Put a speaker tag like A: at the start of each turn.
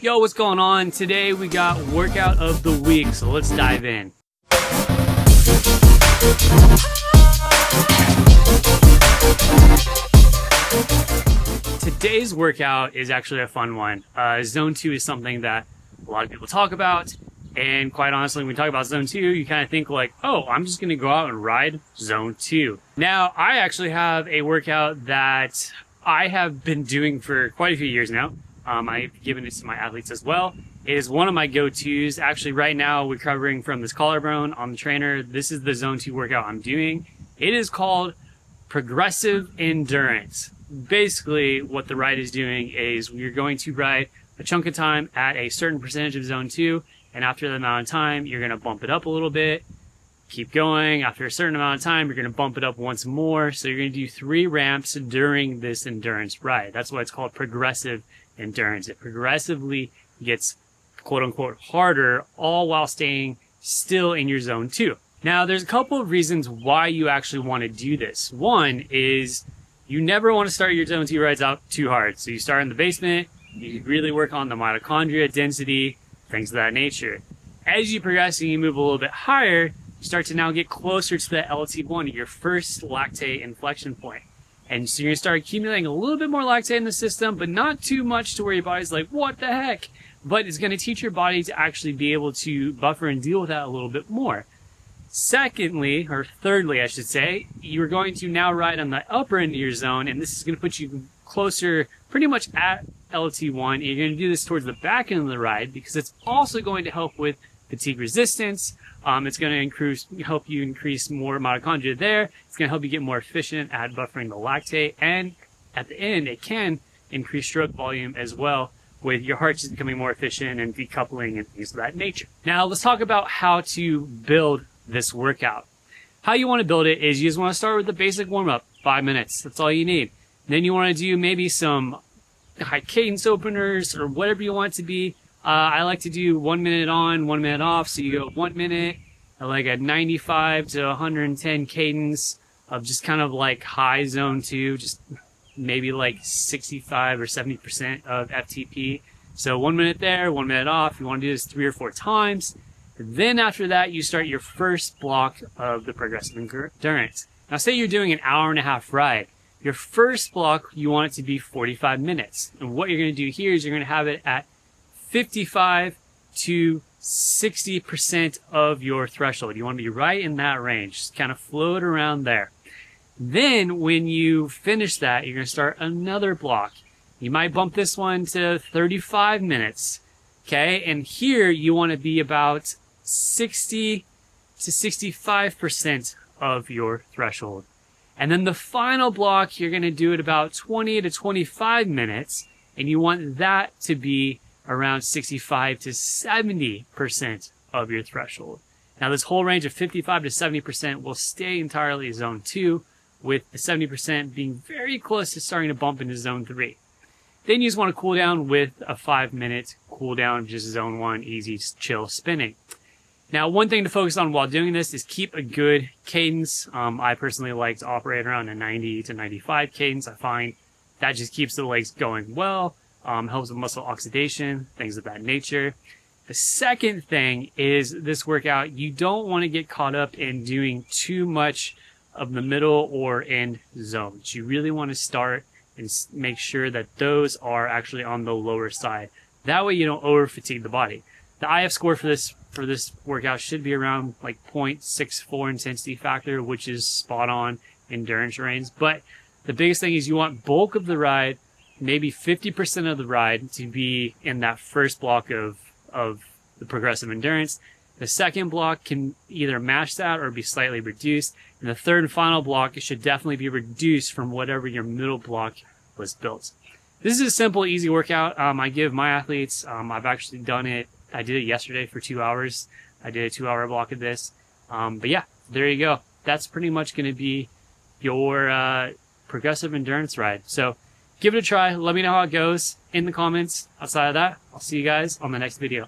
A: Yo, what's going on? Today we got workout of the week, so let's dive in. Today's workout is actually a fun one. Zone 2 is something that a lot of people talk about, and quite honestly, when we talk about Zone 2, you kind of think like, oh, I'm just going to go out and ride Zone 2. Now, I actually have a workout that I have been doing for quite a few years now. I've given it to my athletes as well. It is one of my go-tos. Actually, right now, recovering from this collarbone on the trainer. This is the Zone 2 workout I'm doing. It is called progressive endurance. Basically, what the ride is doing is you're going to ride a chunk of time at a certain percentage of Zone 2, and after that amount of time, you're going to bump it up a little bit, keep going. After a certain amount of time, you're going to bump it up once more. So you're going to do 3 ramps during this endurance ride. That's why it's called progressive endurance. It progressively gets quote-unquote harder, all while staying still in your Zone 2. Now, there's a couple of reasons why you actually want to do this. One is you never want to start your Zone 2 rides out too hard. So you start in the basement, you really work on the mitochondria density, things of that nature. As you progress and you move a little bit higher, you start to now get closer to the LT1, your first lactate inflection point. And so you're going to start accumulating a little bit more lactate in the system, but not too much to where your body's like, what the heck? But it's going to teach your body to actually be able to buffer and deal with that a little bit more. Secondly, or thirdly, I should say, you're going to now ride on the upper end of your zone, and this is going to put you closer pretty much at LT1. And you're going to do this towards the back end of the ride because it's also going to help with fatigue resistance. It's going to help you increase more mitochondria there. It's going to help you get more efficient at buffering the lactate. And at the end, it can increase stroke volume as well, with your heart just becoming more efficient and decoupling and things of that nature. Now, let's talk about how to build this workout. How you want to build it is you just want to start with the basic warm-up, 5 minutes. That's all you need. Then you want to do maybe some high cadence openers or whatever you want it to be. I like to do 1 minute on, 1 minute off. So you go 1 minute at like a 95 to 110 cadence of just kind of like high Zone 2, just maybe like 65 or 70% of FTP. So 1 minute there, 1 minute off. You want to do this 3 or 4 times. Then after that, you start your first block of the progressive endurance. Now say you're doing an hour-and-a-half ride. Your first block, you want it to be 45 minutes. And what you're going to do here is you're going to have it at 55 to 60% of your threshold. You want to be right in that range. Just kind of float around there. Then when you finish that, you're going to start another block. You might bump this one to 35 minutes. Okay, and here you want to be about 60 to 65% of your threshold. And then the final block, you're going to do it about 20 to 25 minutes, and you want that to be around 65 to 70% of your threshold. Now, this whole range of 55 to 70% will stay entirely Zone 2, with the 70% being very close to starting to bump into Zone 3. Then you just want to cool down with a 5-minute cool down, just Zone 1, easy, chill spinning. Now, one thing to focus on while doing this is keep a good cadence. I personally like to operate around a 90 to 95 cadence. I find that just keeps the legs going well, helps with muscle oxidation, things of that nature. The second thing is this workout, you don't want to get caught up in doing too much of the middle or end zones. You really want to start and make sure that those are actually on the lower side. That way you don't over fatigue the body. The IF score for this workout should be around like 0.64 intensity factor, which is spot on endurance range. But the biggest thing is you want bulk of the ride, maybe 50% of the ride, to be in that first block of the progressive endurance. The second block can either match that or be slightly reduced. And the third and final block, it should definitely be reduced from whatever your middle block was built. This is a simple, easy workout. I give my athletes, I've actually done it. I did it yesterday for 2 hours. I did a 2-hour block of this. But yeah, there you go. That's pretty much going to be your progressive endurance ride. So give it a try. Let me know how it goes in the comments. Outside of that, I'll see you guys on the next video.